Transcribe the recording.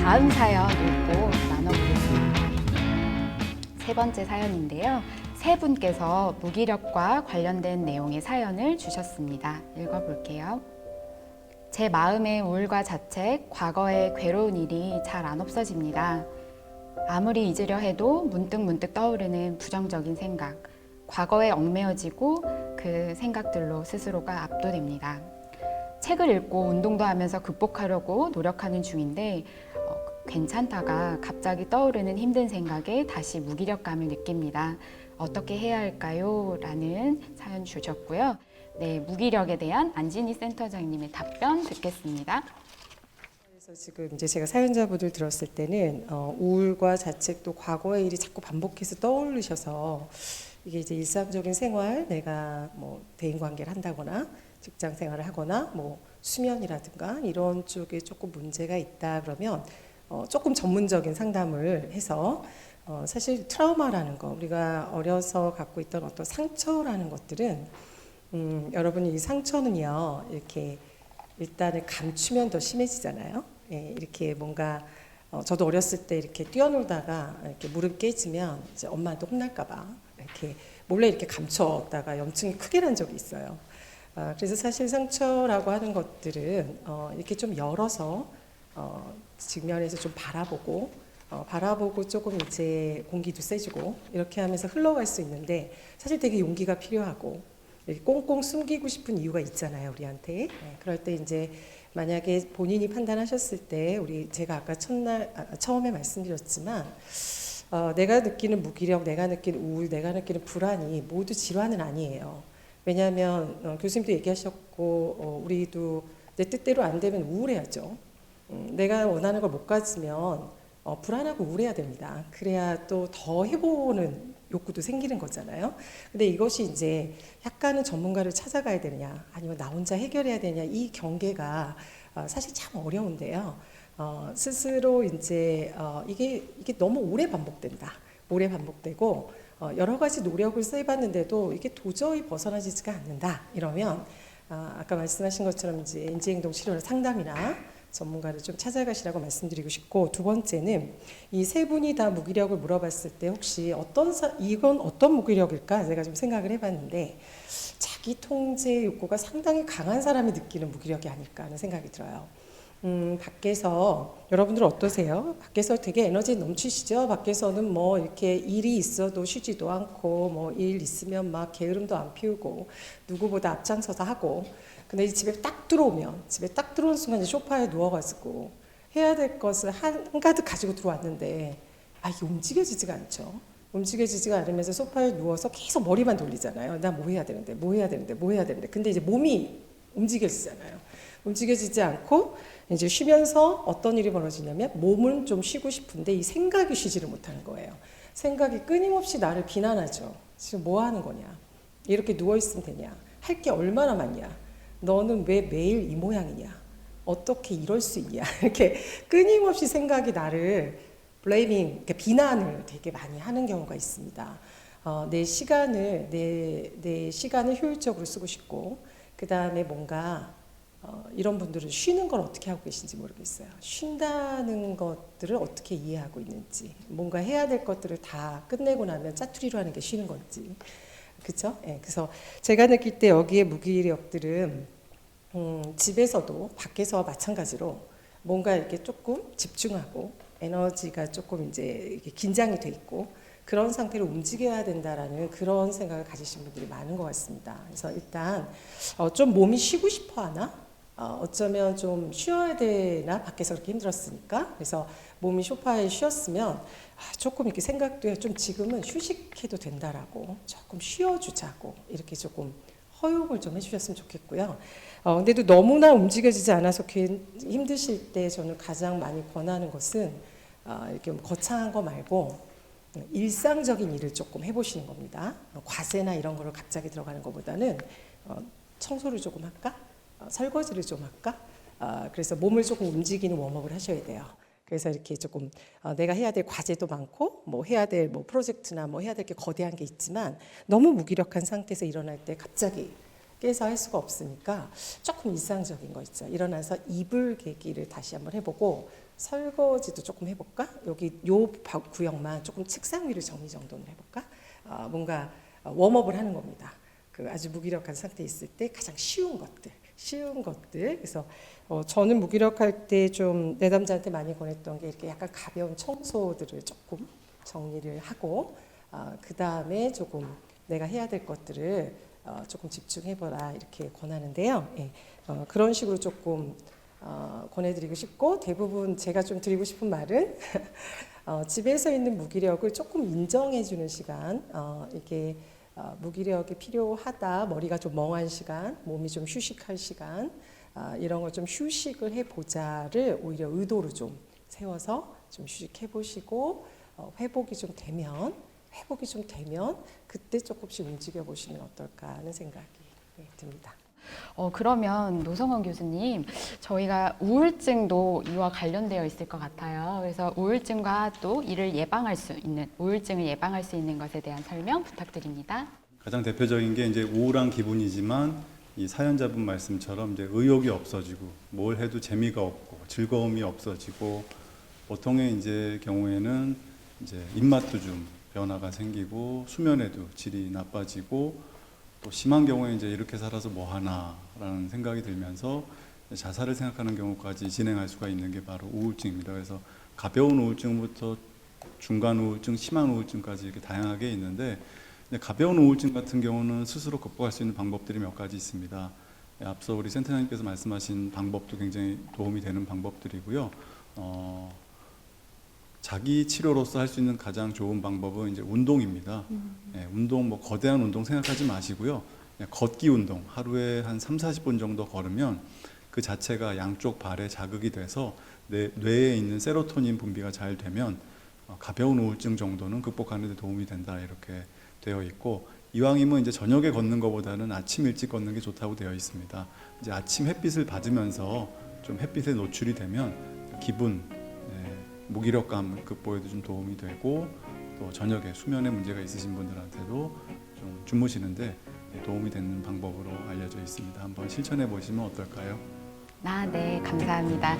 다음 사연 읽고 나눠보겠습니다. 세 번째 사연인데요. 세 분께서 무기력과 관련된 내용의 사연을 주셨습니다. 읽어볼게요. 제 마음의 우울과 자책, 과거의 괴로운 일이 잘 안 없어집니다. 아무리 잊으려 해도 문득문득 떠오르는 부정적인 생각, 과거에 얽매여지고 그 생각들로 스스로가 압도됩니다. 책을 읽고 운동도 하면서 극복하려고 노력하는 중인데 괜찮다가 갑자기 떠오르는 힘든 생각에 다시 무기력감을 느낍니다. 어떻게 해야 할까요? 라는 사연 주셨고요. 네, 무기력에 대한 안진희 센터장님의 답변 듣겠습니다. 그래서 지금 이제 제가 사연자분들 들었을 때는 우울과 자책 또 과거의 일이 자꾸 반복해서 떠오르셔서 이게 이제 일상적인 생활, 내가 뭐 대인 관계를 한다거나 직장 생활을 하거나 뭐 수면이라든가 이런 쪽에 조금 문제가 있다 그러면 조금 전문적인 상담을 해서 사실 트라우마라는 거, 우리가 어려서 갖고 있던 어떤 상처라는 것들은 여러분이 이 상처는요 이렇게 일단은 감추면 더 심해지잖아요. 예, 이렇게 뭔가 저도 어렸을 때 이렇게 뛰어놀다가 이렇게 무릎 깨지면 이제 엄마한테 혼날까봐 이렇게 몰래 이렇게 감췄다가 염증이 크게 난 적이 있어요. 그래서 사실 상처라고 하는 것들은 이렇게 좀 열어서 직면에서 좀 바라보고 조금 이제 공기도 세지고 이렇게 하면서 흘러갈 수 있는데 사실 되게 용기가 필요하고 이렇게 꽁꽁 숨기고 싶은 이유가 있잖아요, 우리한테. 그럴 때 이제 만약에 본인이 판단하셨을 때 제가 아까 처음에 말씀드렸지만 내가 느끼는 무기력, 내가 느끼는 우울, 내가 느끼는 불안이 모두 질환은 아니에요. 왜냐하면 교수님도 얘기하셨고 우리도 내 뜻대로 안 되면 우울해야죠. 내가 원하는 걸 못 가지면 불안하고 우울해야 됩니다. 그래야 또 더 해보는 욕구도 생기는 거잖아요. 근데 이것이 이제 약간은 전문가를 찾아가야 되느냐 아니면 나 혼자 해결해야 되냐 이 경계가 사실 참 어려운데요. 스스로 이제 이게 너무 오래 반복된다. 오래 반복되고 여러 가지 노력을 써봤는데도 이게 도저히 벗어나지가 않는다. 이러면 아까 말씀하신 것처럼 이제 인지행동 치료나 상담이나 전문가를 좀 찾아가시라고 말씀드리고 싶고, 두 번째는 이 세 분이 다 무기력을 물어봤을 때 혹시 이건 어떤 무기력일까 제가 좀 생각을 해봤는데 자기 통제 욕구가 상당히 강한 사람이 느끼는 무기력이 아닐까 하는 생각이 들어요. 밖에서 여러분들 어떠세요? 밖에서 되게 에너지 넘치시죠? 밖에서는 뭐 이렇게 일이 있어도 쉬지도 않고 뭐 일 있으면 막 게으름도 안 피우고 누구보다 앞장서서 하고, 근데 집에 딱 들어오면 집에 딱 들어온 순간 이제 소파에 누워가지고 해야 될 것을 한가득 가지고 들어왔는데 이게 움직여지지가 않죠. 움직여지지가 않으면서 소파에 누워서 계속 머리만 돌리잖아요. 나 뭐 해야 되는데 뭐 해야 되는데 뭐 해야 되는데. 근데 이제 몸이 움직여지잖아요. 움직여지지 않고 이제 쉬면서 어떤 일이 벌어지냐면 몸은 좀 쉬고 싶은데 이 생각이 쉬지를 못하는 거예요. 생각이 끊임없이 나를 비난하죠. 지금 뭐 하는 거냐? 이렇게 누워있으면 되냐? 할 게 얼마나 많냐? 너는 왜 매일 이 모양이냐? 어떻게 이럴 수 있냐? 이렇게 끊임없이 생각이 나를 블레이밍, 비난을 되게 많이 하는 경우가 있습니다. 내 시간을 효율적으로 쓰고 싶고, 그 다음에 뭔가 이런 분들은 쉬는 걸 어떻게 하고 계신지 모르겠어요. 쉰다는 것들을 어떻게 이해하고 있는지, 뭔가 해야 될 것들을 다 끝내고 나면 짜투리로 하는 게 쉬는 건지, 그렇죠? 네, 그래서 제가 느낄 때 여기에 무기력들은 집에서도 밖에서 마찬가지로 뭔가 이렇게 조금 집중하고 에너지가 조금 이제 이렇게 긴장이 돼 있고 그런 상태로 움직여야 된다라는 그런 생각을 가지신 분들이 많은 것 같습니다. 그래서 일단 좀 몸이 쉬고 싶어 하나? 어쩌면 좀 쉬어야 되나? 밖에서 그렇게 힘들었으니까. 그래서 몸이 소파에 쉬었으면 조금 이렇게 생각도 좀 지금은 휴식해도 된다라고 조금 쉬어주자고 이렇게 조금 허용을 좀 해주셨으면 좋겠고요. 근데도 너무나 움직여지지 않아서 힘드실 때 저는 가장 많이 권하는 것은 이렇게 거창한 거 말고 일상적인 일을 조금 해보시는 겁니다. 과제나 이런 거를 갑자기 들어가는 것보다는 청소를 조금 할까? 설거지를 좀 할까? 그래서 몸을 조금 움직이는 웜업을 하셔야 돼요. 그래서 이렇게 조금 내가 해야 될 과제도 많고 뭐 해야 될 뭐 프로젝트나 뭐 해야 될 게 거대한 게 있지만 너무 무기력한 상태에서 일어날 때 갑자기 깨서 할 수가 없으니까 조금 일상적인 거 있죠. 일어나서 이불 개기를 다시 한번 해보고 설거지도 조금 해볼까? 여기 요 구역만 조금 책상 위를 정리 정돈을 해볼까? 뭔가 웜업을 하는 겁니다. 그 아주 무기력한 상태에 있을 때 가장 쉬운 것들. 그래서 저는 무기력할 때 좀 내담자한테 많이 권했던 게 이렇게 약간 가벼운 청소들을 조금 정리를 하고 그 다음에 조금 내가 해야 될 것들을 조금 집중해보라 이렇게 권하는데요. 예, 그런 식으로 조금 권해드리고 싶고 대부분 제가 좀 드리고 싶은 말은 집에서 있는 무기력을 조금 인정해주는 시간 이게 무기력이 필요하다 머리가 좀 멍한 시간 몸이 좀 휴식할 시간 이런 걸 좀 휴식을 해보자를 오히려 의도로 좀 세워서 좀 휴식해 보시고 회복이 좀 되면 그때 조금씩 움직여 보시면 어떨까 하는 생각이 듭니다. 그러면 노성원 교수님, 저희가 우울증도 이와 관련되어 있을 것 같아요. 그래서 우울증과 또 이를 예방할 수 있는, 우울증을 예방할 수 있는 것에 대한 설명 부탁드립니다. 가장 대표적인 게 이제 우울한 기분이지만 이 사연자분 말씀처럼 이제 의욕이 없어지고 뭘 해도 재미가 없고 즐거움이 없어지고 보통의 이제 경우에는 이제 입맛도 좀 변화가 생기고 수면에도 질이 나빠지고 또 심한 경우에 이제 이렇게 살아서 뭐 하나라는 생각이 들면서 자살을 생각하는 경우까지 진행할 수가 있는 게 바로 우울증입니다. 그래서 가벼운 우울증부터 중간 우울증, 심한 우울증까지 이렇게 다양하게 있는데 가벼운 우울증 같은 경우는 스스로 극복할 수 있는 방법들이 몇 가지 있습니다. 앞서 우리 센터장님께서 말씀하신 방법도 굉장히 도움이 되는 방법들이고요. 자기 치료로서 할 수 있는 가장 좋은 방법은 이제 운동입니다. 운동 뭐 거대한 운동 생각하지 마시고요. 그냥 걷기 운동 하루에 한 30-40분 정도 걸으면 그 자체가 양쪽 발에 자극이 돼서 뇌에 있는 세로토닌 분비가 잘 되면 가벼운 우울증 정도는 극복하는 데 도움이 된다 이렇게 되어 있고 이왕이면 이제 저녁에 걷는 것보다는 아침 일찍 걷는 게 좋다고 되어 있습니다. 이제 아침 햇빛을 받으면서 좀 햇빛에 노출이 되면 기분 무기력감 극복에도 좀 도움이 되고 또 저녁에 수면에 문제가 있으신 분들한테도 좀 주무시는데 도움이 되는 방법으로 알려져 있습니다. 한번 실천해 보시면 어떨까요? 네, 감사합니다.